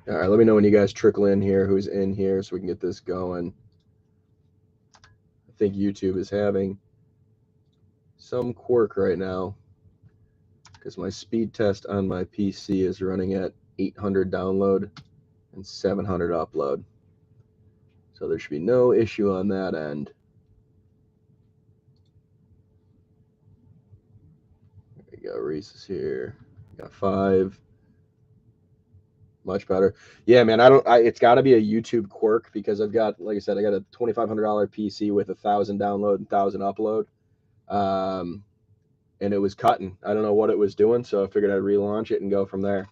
All right, let me know when you guys trickle in here, who's in here, so we can get this going. I think YouTube is having some quirk right now because my speed test on my PC is running at 800 download and 700 upload. So there should be no issue on that end. There you go, Reese is here. Got 5. Much better. Yeah, man. It's got to be a YouTube quirk because I've got, like I said, I got a $2,500 PC with 1,000 download and 1,000 upload, and it was cutting. I don't know what it was doing, so I figured I'd relaunch it and go from there.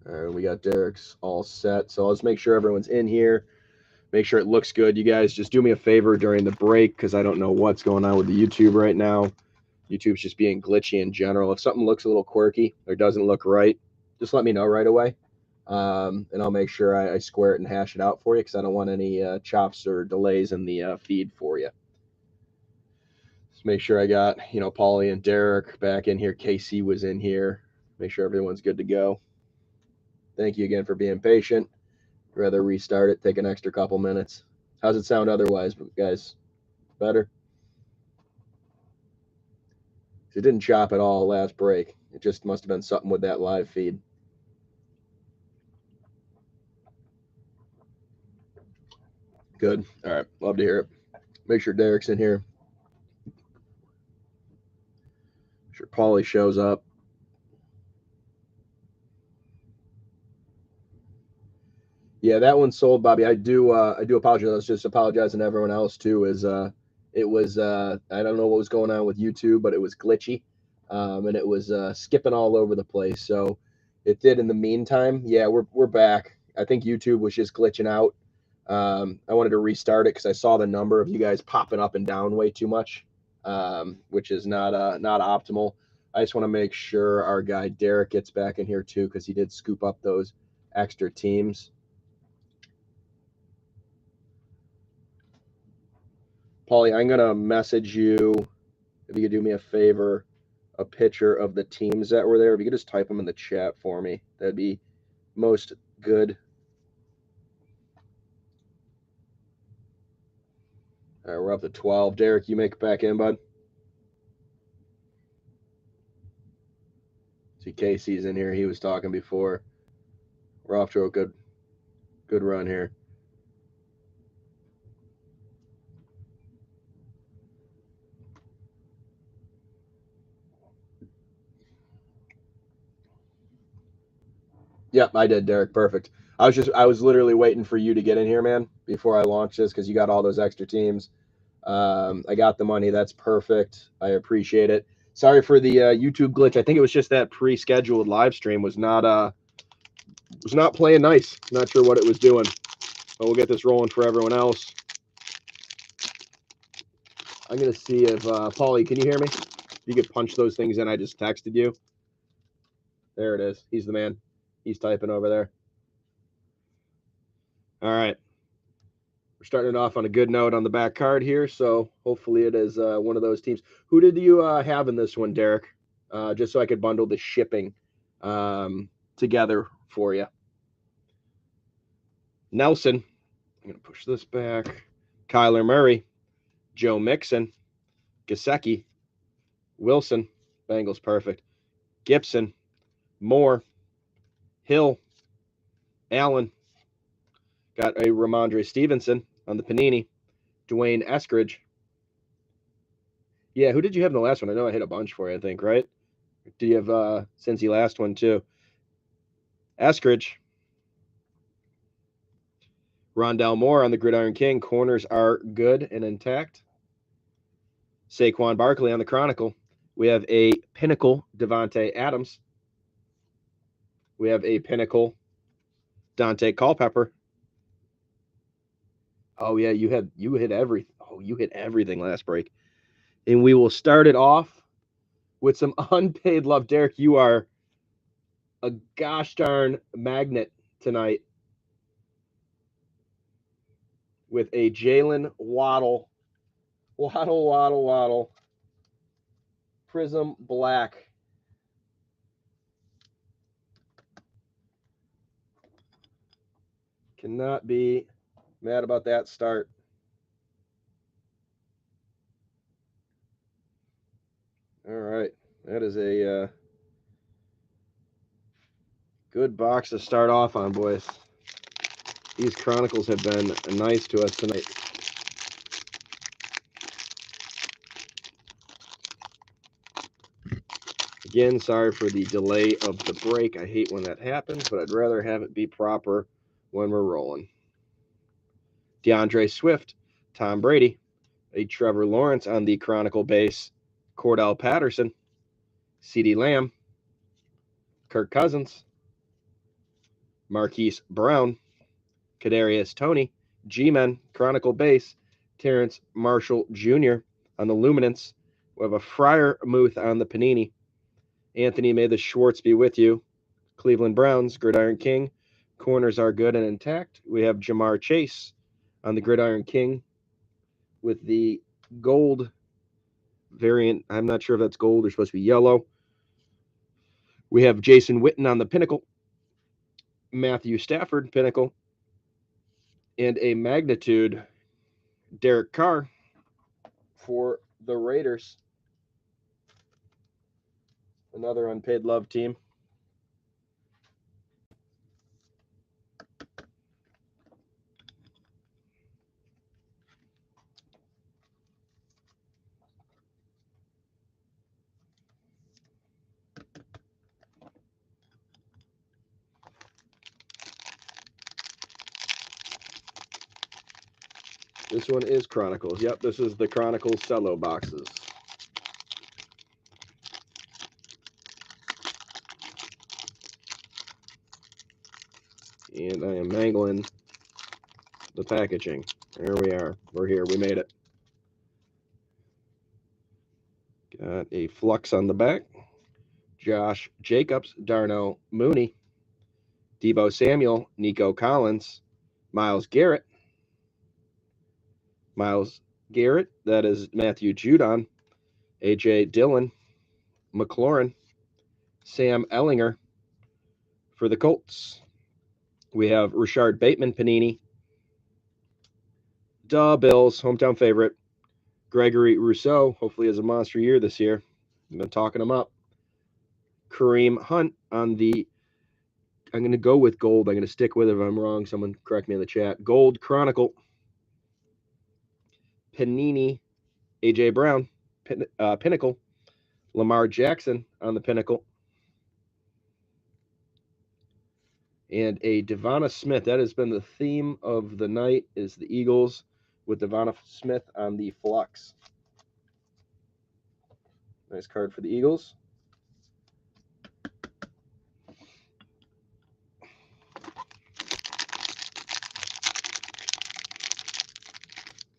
All right, we got Derek's all set, so let's make sure everyone's in here. Make sure it looks good. You guys just do me a favor during the break because I don't know what's going on with the YouTube right now. YouTube's just being glitchy in general. If something looks a little quirky or doesn't look right, just let me know right away. And I'll make sure I square it and hash it out for you because I don't want any chops or delays in the feed for you. Just make sure I got, Paulie and Derek back in here. Casey was in here. Make sure everyone's good to go. Thank you again for being patient. I'd rather restart it, take an extra couple minutes. How's it sound otherwise, guys? Better? It didn't chop at all last break. It just must have been something with that live feed. Good. All right. Love to hear it. Make sure Derek's in here. Make sure Paulie shows up. Yeah, that one sold, Bobby. I do apologize. I was just apologizing to everyone else too. It was I don't know what was going on with YouTube, but it was glitchy, and it was skipping all over the place. So it did in the meantime. Yeah, we're back. I think YouTube was just glitching out. I wanted to restart it because I saw the number of you guys popping up and down way too much, which is not optimal. I just want to make sure our guy Derek gets back in here too because he did scoop up those extra teams. Paulie, I'm gonna message you if you could do me a favor, a picture of the teams that were there. If you could just type them in the chat for me, that'd be most good. All right, we're up to 12. Derek, you make it back in, bud. See, Casey's in here. He was talking before. We're off to a good run here. Yep, I did, Derek. Perfect. I was literally waiting for you to get in here, man, before I launch this because you got all those extra teams. I got the money. That's perfect. I appreciate it. Sorry for the YouTube glitch. I think it was just that pre-scheduled live stream was not playing nice. Not sure what it was doing, but we'll get this rolling for everyone else. I'm gonna see if Paulie, can you hear me? If you could punch those things in, I just texted you. There it is. He's the man. He's typing over there. All right. We're starting it off on a good note on the back card here, so hopefully it is one of those teams. Who did you have in this one, Derek? Just so I could bundle the shipping together for you. Nelson. I'm going to push this back. Kyler Murray. Joe Mixon. Gesicki. Wilson. Bengals perfect. Gibson. Moore. Hill. Allen. Got a Ramondre Stevenson on the Panini. Dwayne Eskridge. Yeah, who did you have in the last one? I know I hit a bunch for you, I think, right? Do you have Cincy last one too? Eskridge. Rondell Moore on the Gridiron King. Corners are good and intact. Saquon Barkley on the Chronicle. We have a Pinnacle Devontae Adams. We have a Pinnacle Dante Culpepper. Oh yeah, you hit everything. Oh, you hit everything last break. And we will start it off with some unpaid love. Derek, you are a gosh darn magnet tonight with a Jalen Waddle Prism Black. Cannot be mad about that start. All right. That is a good box to start off on, boys. These Chronicles have been nice to us tonight. Again, sorry for the delay of the break. I hate when that happens, but I'd rather have it be proper when we're rolling. DeAndre Swift, Tom Brady, a Trevor Lawrence on the Chronicle base, Cordell Patterson, CeeDee Lamb, Kirk Cousins, Marquise Brown, Kadarius Toney, G-Men, Chronicle base, Terrence Marshall Jr. on the Luminance. We have a Friar Muth on the Panini. Anthony, may the Schwartz be with you. Cleveland Browns, Gridiron King. Corners are good and intact. We have Jamar Chase on the Gridiron King with the gold variant. I'm not sure if that's gold or supposed to be yellow. We have Jason Witten on the Pinnacle. Matthew Stafford, Pinnacle. And a Magnitude Derek Carr for the Raiders. Another unpaid love team. This one is Chronicles. Yep, this is the Chronicles cello boxes. And I am mangling the packaging. There we are. We're here. We made it. Got a flux on the back. Josh Jacobs, Darnell Mooney, Deebo Samuel, Nico Collins, Myles Garrett. Myles Garrett, that is Matthew Judon, A.J. Dillon, McLaurin, Sam Ellinger for the Colts. We have Rashard Bateman, Panini. Duh, Bills, hometown favorite. Gregory Rousseau, hopefully has a monster year this year. I've been talking him up. Kareem Hunt on the, I'm going to go with gold. I'm going to stick with it if I'm wrong. Someone correct me in the chat. Gold Chronicle. Panini, A.J. Brown, Pinnacle. Lamar Jackson on the Pinnacle. And a Devonta Smith. That has been the theme of the night, is the Eagles with Devonta Smith on the Flux. Nice card for the Eagles.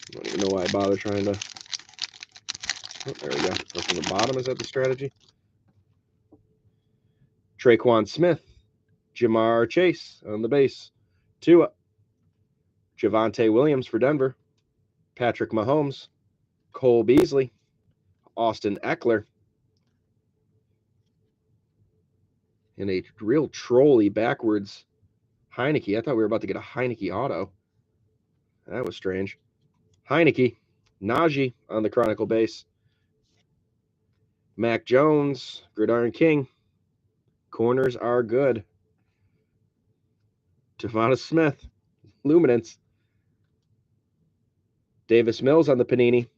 I don't even know why I bother trying to. Oh, there we go. Up from the bottom, is that the strategy? Traquan Smith, Jamar Chase on the base. Tua, Javonte Williams for Denver. Patrick Mahomes, Cole Beasley, Austin Eckler. And a real trolly backwards Heineke. I thought we were about to get a Heineke auto. That was strange. Heineke, Najee on the Chronicle base. Mac Jones, Gridiron King. Corners are good. Devonta Smith, Luminance. Davis Mills on the Panini. I'm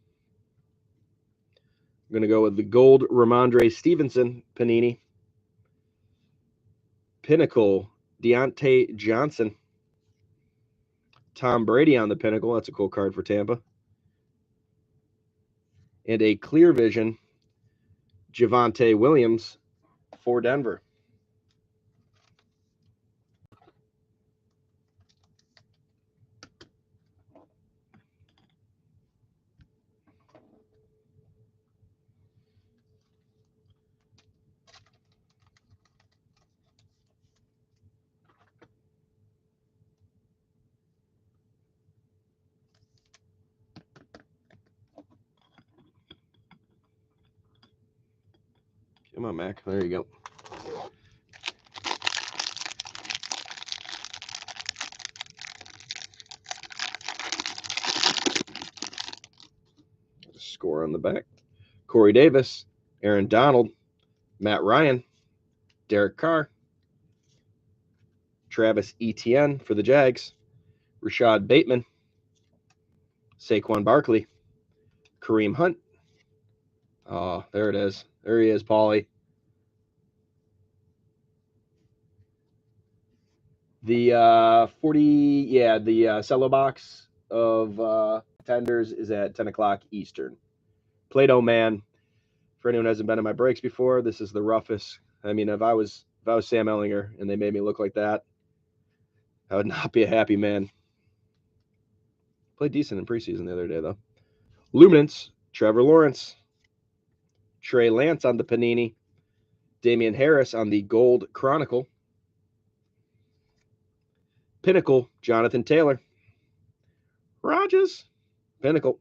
going to go with the gold Ramondre Stevenson Panini. Pinnacle, Deontay Johnson. Tom Brady on the Pinnacle. That's a cool card for Tampa. And a Clear Vision, Javonte Williams for Denver. Come on, Mac. There you go. Score on the back. Corey Davis, Aaron Donald, Matt Ryan, Derek Carr, Travis Etienne for the Jags, Rashad Bateman, Saquon Barkley, Kareem Hunt. Oh, there it is. There he is, Paulie. The 40, the cello box of tenders is at 10 o'clock Eastern. Play-Doh Man. For anyone who hasn't been in my breaks before, this is the roughest. I mean, if I was Sam Ehlinger and they made me look like that, I would not be a happy man. Played decent in preseason the other day, though. Luminance, Trevor Lawrence, Trey Lance on the Panini, Damian Harris on the Gold Chronicle, Pinnacle, Jonathan Taylor, Rogers, Pinnacle,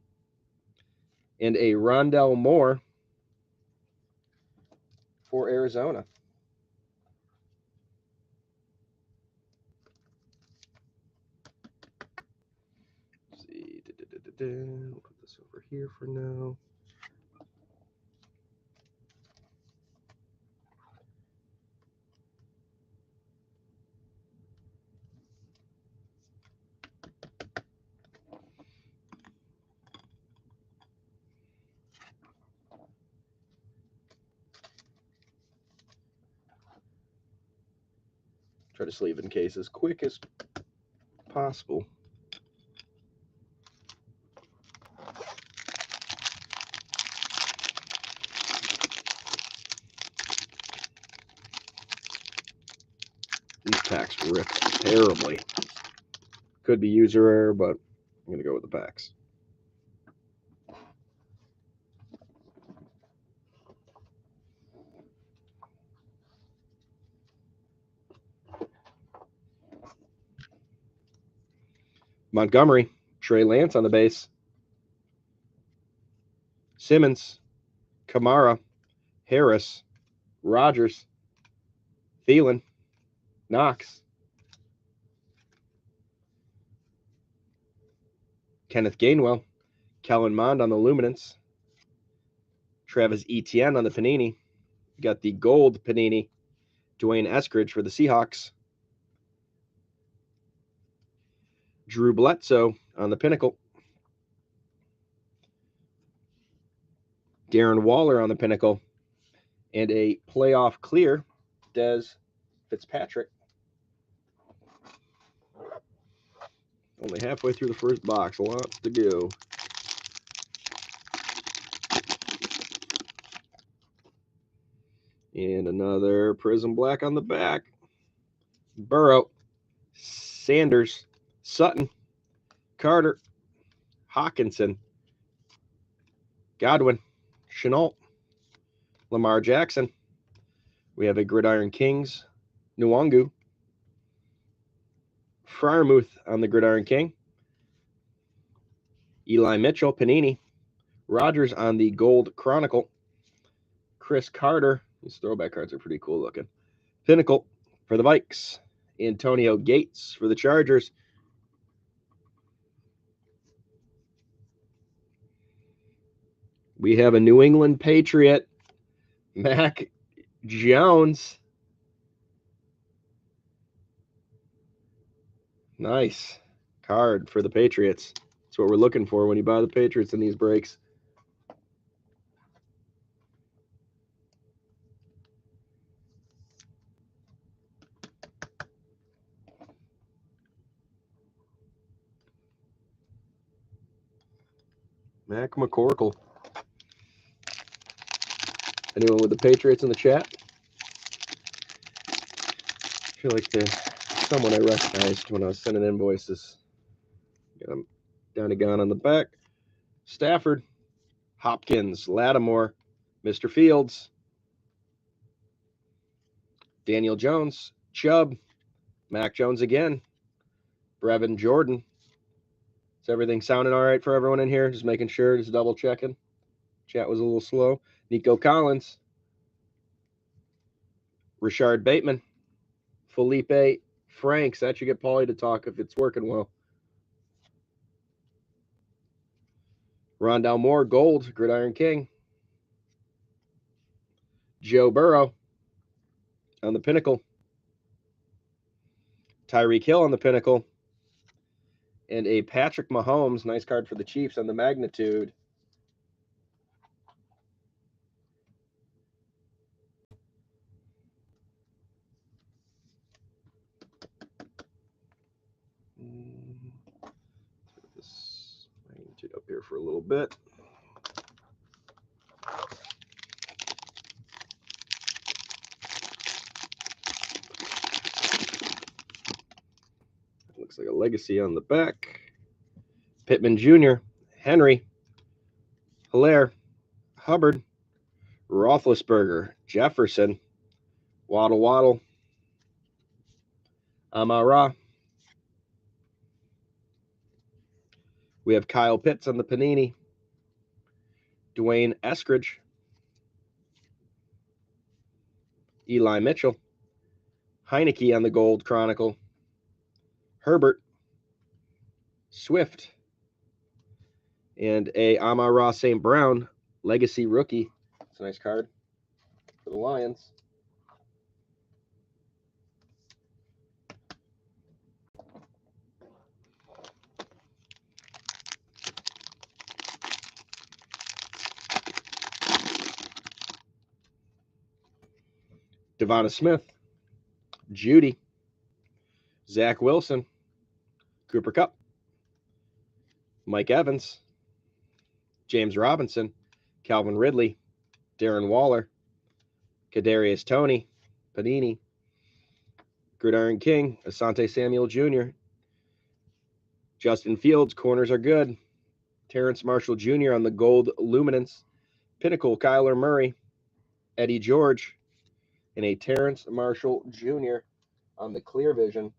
and a Rondell Moore for Arizona. Let's see. We'll put this over here for now. Try to sleeve in case as quick as possible. These packs rip terribly. Could be user error, but I'm going to go with the packs. Montgomery, Trey Lance on the base. Simmons, Kamara, Harris, Rogers, Thielen, Knox, Kenneth Gainwell, Kellen Mond on the Luminance, Travis Etienne on the Panini. You got the gold Panini, Dwayne Eskridge for the Seahawks, Drew Bledsoe on the Pinnacle, Darren Waller on the Pinnacle, and a playoff clear, Dez Fitzpatrick. Only halfway through the first box, lots to go. And another Prism Black on the back. Burrow, Sanders, Sutton, Carter, Hawkinson, Godwin, Shenault, Lamar Jackson. We have a Gridiron Kings, Nwangu, Freiermuth on the Gridiron King, Eli Mitchell, Panini, Rogers on the Gold Chronicle, Chris Carter. These throwback cards are pretty cool looking. Pinnacle for the Vikes, Antonio Gates for the Chargers. We have a New England Patriot, Mac Jones. Nice card for the Patriots. That's what we're looking for when you buy the Patriots in these breaks. Mac McCorkle. Anyone with the Patriots in the chat? I feel like there's someone I recognized when I was sending invoices. Got them down to gone on the back. Stafford, Hopkins, Lattimore, Mr. Fields, Daniel Jones, Chubb, Mac Jones again, Brevin Jordan. Is everything sounding all right for everyone in here? Just making sure, just double checking. Chat was a little slow. Nico Collins, Rashard Bateman, Felipe Franks. That should get Paulie to talk if it's working well. Rondell Moore, gold, Gridiron King. Joe Burrow on the Pinnacle. Tyreek Hill on the Pinnacle. And a Patrick Mahomes, nice card for the Chiefs on the Magnitude. Put this Magnitude up here for a little bit. Looks like a legacy on the back. Pittman Jr., Henry, Hilaire, Hubbard, Roethlisberger, Jefferson, Waddle, Amara. We have Kyle Pitts on the Panini. Dwayne Eskridge. Eli Mitchell. Heineke on the Gold Chronicle. Herbert. Swift. And a Amon-Ra St. Brown Legacy Rookie. It's a nice card for the Lions. Devonta Smith. Judy. Zach Wilson. Cooper Kupp. Mike Evans. James Robinson. Calvin Ridley. Darren Waller. Kadarius Toney. Panini. Gridiron King. Asante Samuel Jr. Justin Fields. Corners are good. Terrence Marshall Jr. on the Gold Luminance. Pinnacle. Kyler Murray. Eddie George. And a Terrence Marshall Jr. on the Clear Vision.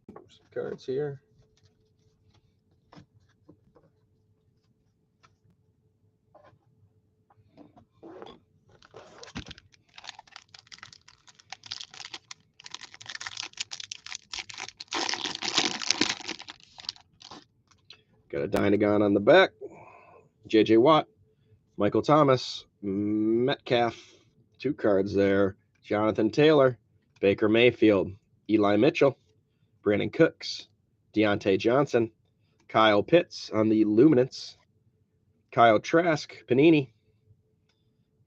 Some cards here. Got a Dynagon on the back. J.J. Watt. Michael Thomas. Metcalf. 2 cards there. Jonathan Taylor. Baker Mayfield. Eli Mitchell. Brandon Cooks. Deontay Johnson. Kyle Pitts on the Luminance. Kyle Trask. Panini.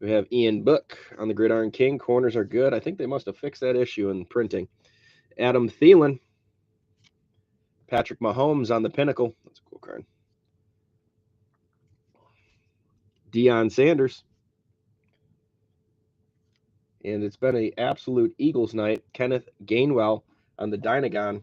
We have Ian Book on the Gridiron King. Corners are good. I think they must have fixed that issue in printing. Adam Thielen. Patrick Mahomes on the Pinnacle. That's a cool card. Deion Sanders. And it's been an absolute Eagles night. Kenneth Gainwell on the Dynagon.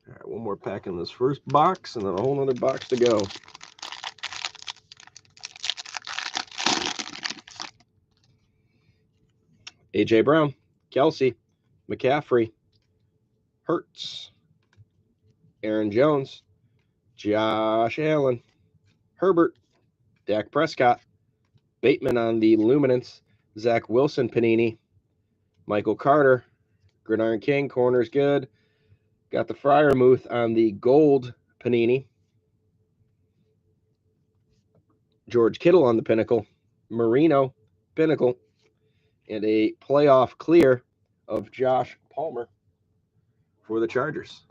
All right, one more pack in this first box, and then a whole other box to go. A.J. Brown, Kelsey, McCaffrey, Hurts, Aaron Jones, Josh Allen, Herbert, Dak Prescott, Bateman on the Luminance, Zach Wilson Panini, Michael Carter, Gridiron King, corners good. Got the Freiermuth on the Gold Panini, George Kittle on the Pinnacle, Marino, Pinnacle, and a playoff clear of Josh Palmer for the Chargers.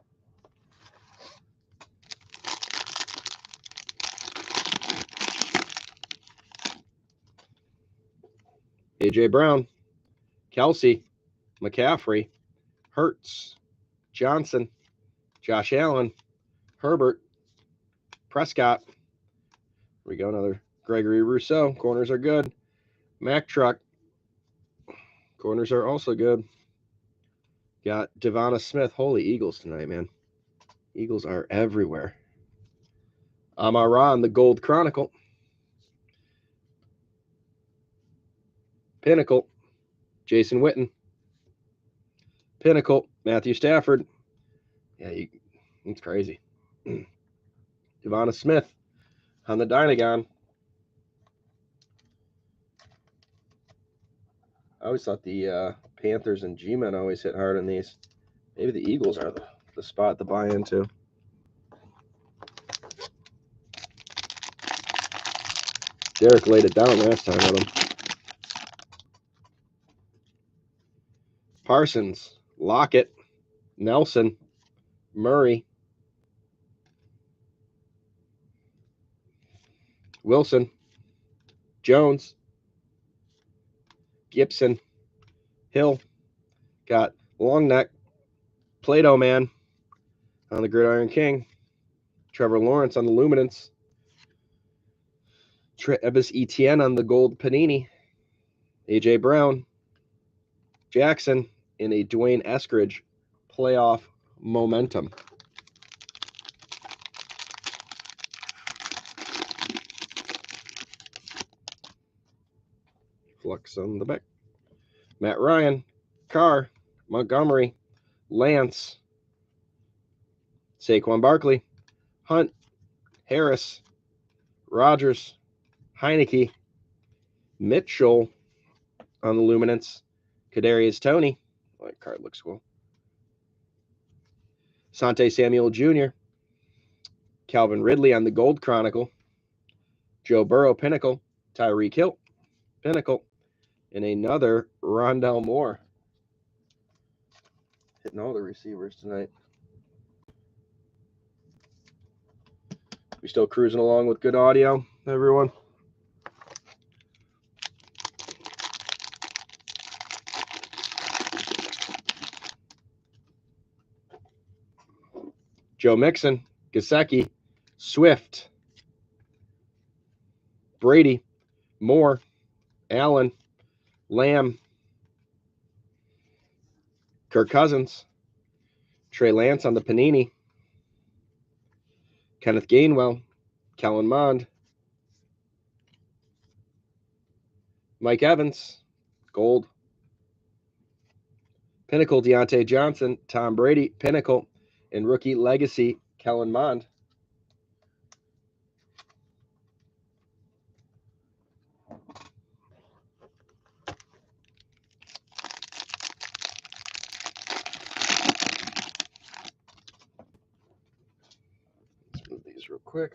A.J. Brown, Kelsey, McCaffrey, Hurts, Johnson, Josh Allen, Herbert, Prescott. Here we go, another Gregory Rousseau. Corners are good. Mack Truck. Corners are also good. Got Devonta Smith. Holy Eagles tonight, man. Eagles are everywhere. Amon-Ra on the Gold Chronicle. Pinnacle, Jason Witten. Pinnacle, Matthew Stafford. Yeah, it's crazy. Devonta Smith on the Dynagon. I always thought the Panthers and G-Men always hit hard in these. Maybe the Eagles are the spot to buy into. Derek laid it down last time with him. Parsons, Lockett, Nelson, Murray, Wilson, Jones, Gibson, Hill, got Long Neck, Plato Man on the Gridiron King, Trevor Lawrence on the Luminance, Travis Etienne on the Gold Panini, A.J. Brown, Jackson in a Dwayne Eskridge playoff momentum. Flux on the back. Matt Ryan, Carr, Montgomery, Lance, Saquon Barkley, Hunt, Harris, Rodgers, Heineke, Mitchell on the Luminance, Kadarius Toney. Oh, that card looks cool. Sante Samuel Jr., Calvin Ridley on the Gold Chronicle, Joe Burrow Pinnacle, Tyreek Hill Pinnacle, and another Rondell Moore. Hitting all the receivers tonight. We still cruising along with good audio, everyone? Joe Mixon, Gesicki, Swift, Brady, Moore, Allen, Lamb, Kirk Cousins, Trey Lance on the Panini, Kenneth Gainwell, Kellen Mond, Mike Evans, Gold, Pinnacle, Deontay Johnson, Tom Brady, Pinnacle, and Rookie Legacy, Kellen Mond. Let's move these real quick.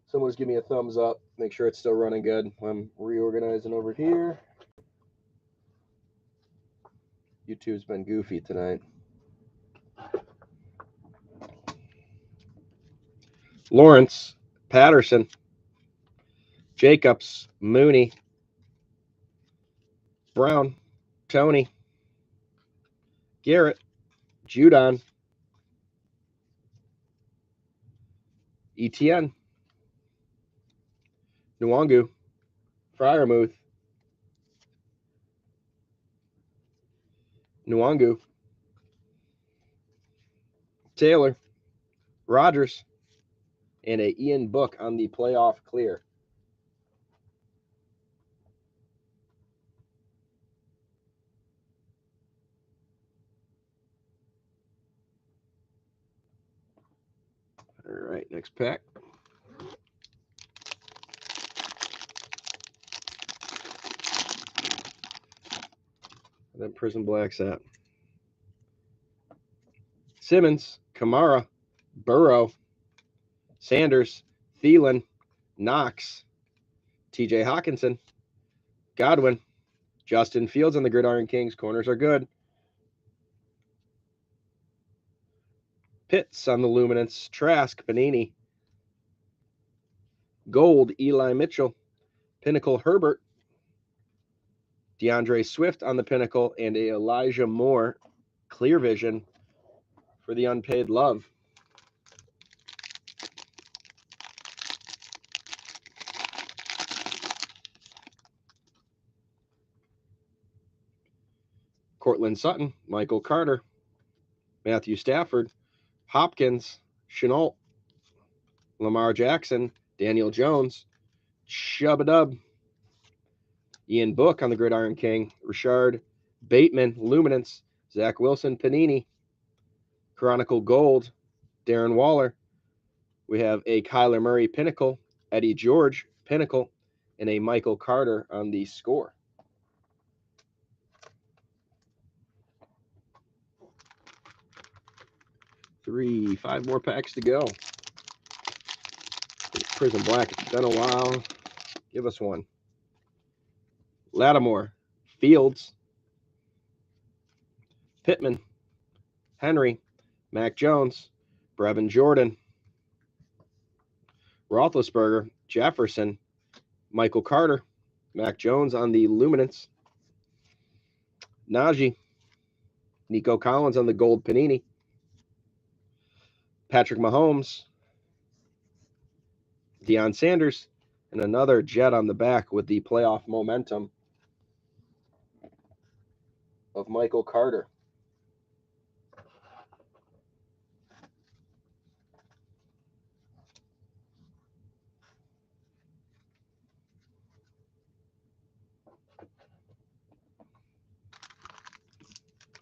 Someone just give me a thumbs up. Make sure it's still running good. I'm reorganizing over here. YouTube's been goofy tonight. Lawrence, Patterson, Jacobs, Mooney, Brown, Tony, Garrett, Judon, Etienne, Nwangu, Freiermuth, Nwangu, Taylor, Rodgers, and a Ian Book on the playoff clear. All right, next pack. And then Prison Black's at. Simmons, Kamara, Burrow, Sanders, Thielen, Knox, TJ Hawkinson, Godwin, Justin Fields on the Gridiron Kings. Corners are good. Pitts on the Luminance, Trask, Panini, Gold, Eli Mitchell, Pinnacle, Herbert, DeAndre Swift on the Pinnacle, and a Elijah Moore Clear Vision for the Unpaid Love. Cortland Sutton, Michael Carter, Matthew Stafford, Hopkins, Shenault, Lamar Jackson, Daniel Jones, Shub-a-Dub, Ian Book on the Gridiron King, Rashard Bateman, Luminance, Zach Wilson, Panini, Chronicle Gold, Darren Waller, We have a Kyler Murray Pinnacle, Eddie George Pinnacle, and a Michael Carter on the score. 5 more packs to go. Prism Black, it's been a while. Give us one. Lattimore, Fields, Pittman, Henry, Mac Jones, Brevin Jordan, Roethlisberger, Jefferson, Michael Carter, Mac Jones on the Luminance, Najee, Nico Collins on the gold Panini, Patrick Mahomes, Deion Sanders, and another Jet on the back with the playoff momentum of Michael Carter.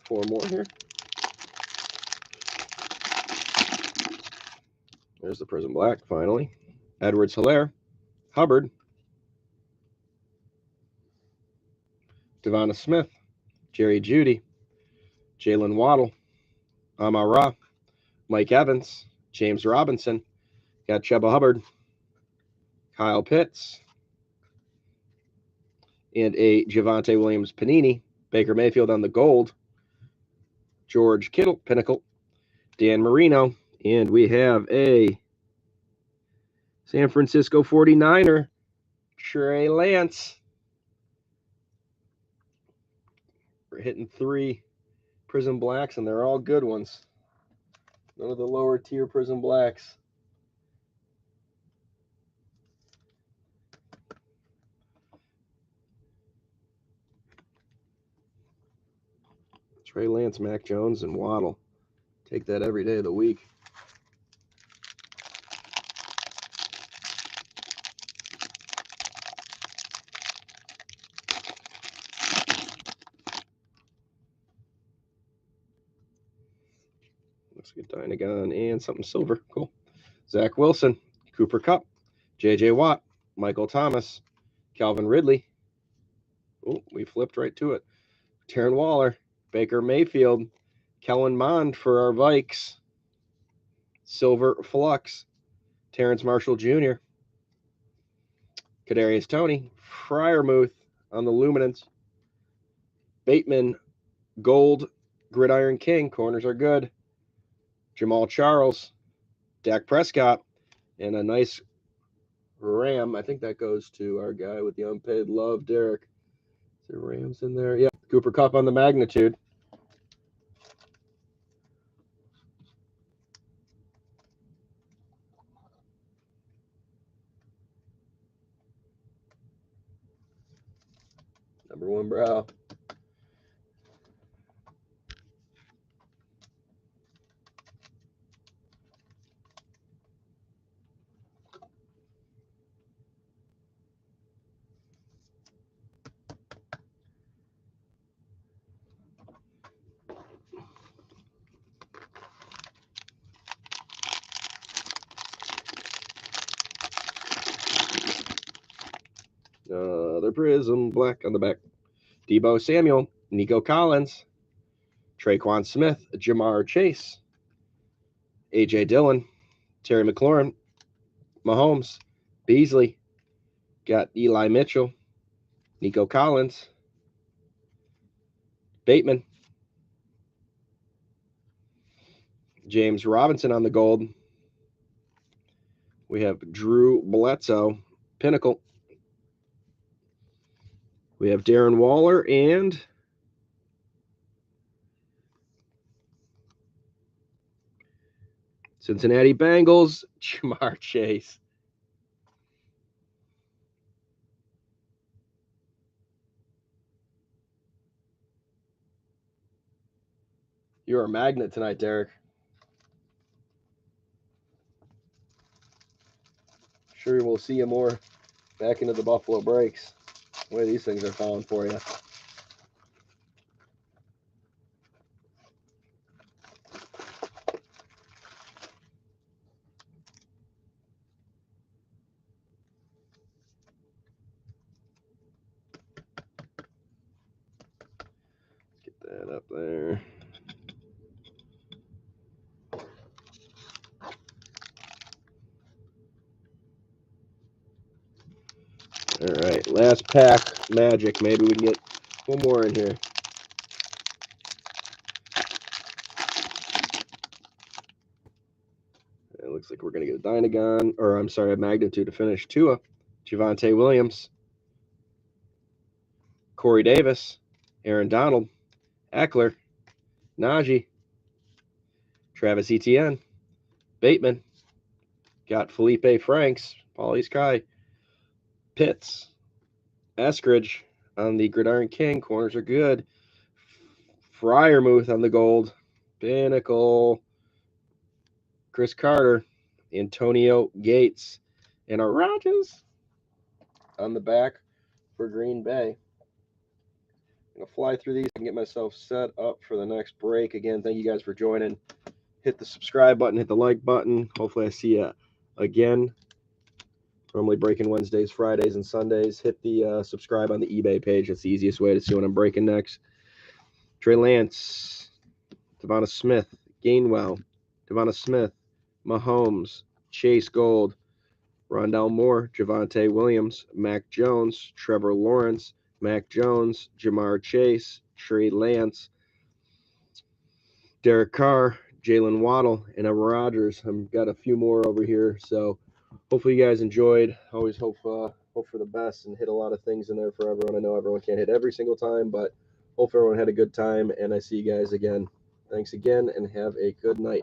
Four more here. There's the Prism Black, finally. Edwards-Helaire, Hubbard, Devonta Smith, Jerry Jeudy, Jalen Waddle, Amon-Ra, Mike Evans, James Robinson, got Chuba Hubbard, Kyle Pitts, and a Javonte Williams Panini, Baker Mayfield on the gold, George Kittle, Pinnacle, Dan Marino, and we have a San Francisco 49er, Trey Lance. We're hitting 3 Prism Blacks, and they're all good ones. None of the lower tier Prism Blacks. Trey Lance, Mac Jones, and Waddle. Take that every day of the week. Looks like a Dynagon and something silver. Cool. Zach Wilson, Cooper Kupp, J.J. Watt, Michael Thomas, Calvin Ridley. Oh, we flipped right to it. Darren Waller, Baker Mayfield, Kellen Mond for our Vikes, Silver Flux, Terrence Marshall Jr., Kadarius Toney, Freiermuth on the Luminance, Bateman, Gold, Gridiron King, corners are good, Jamal Charles, Dak Prescott, and a nice Ram. I think that goes to our guy with the unpaid love, Derek. Is there Rams in there? Yeah, Cooper Kupp on the Magnitude. Number 1 brow. Another Prism Black on the back. Deebo Samuel, Nico Collins, Traquan Smith, Jamar Chase, A.J. Dillon, Terry McLaurin, Mahomes, Beasley, got Eli Mitchell, Nico Collins, Bateman, James Robinson on the gold. We have Drew Bledsoe, Pinnacle. We have Darren Waller and Cincinnati Bengals, Jamar Chase. You're a magnet tonight, Derek. Sure, we'll see you more back into the Buffalo breaks. The way these things are falling for you. up there. All right, last pack, Magic. Maybe we can get one more in here. It looks like we're going to get a Dynagon, or I'm sorry, a Magnitude to finish. Tua, Javonte Williams, Corey Davis, Aaron Donald, Eckler, Najee, Travis Etienne, Bateman, got Felipe Franks, Paulie Sky, Pitts, Eskridge on the Gridiron King. Corners are good. Fryermuth on the gold. Pinnacle. Chris Carter, Antonio Gates, and a Rodgers on the back for Green Bay. I'm going to fly through these and get myself set up for the next break. Again, thank you guys for joining. Hit the subscribe button, hit the like button. Hopefully I see you again. Normally breaking Wednesdays, Fridays, and Sundays. Hit the subscribe on the eBay page. That's the easiest way to see what I'm breaking next. Trey Lance, Devonta Smith, Gainwell, Devonta Smith, Mahomes, Chase Gold, Rondell Moore, Javonte Williams, Mac Jones, Trevor Lawrence, Mac Jones, Jamar Chase, Trey Lance, Derek Carr, Jalen Waddle, and Aaron Rodgers. I've got a few more over here, so hopefully you guys enjoyed. Always hope for the best and hit a lot of things in there for everyone. I know everyone can't hit every single time, but hopefully everyone had a good time, and I see you guys again. Thanks again, and have a good night.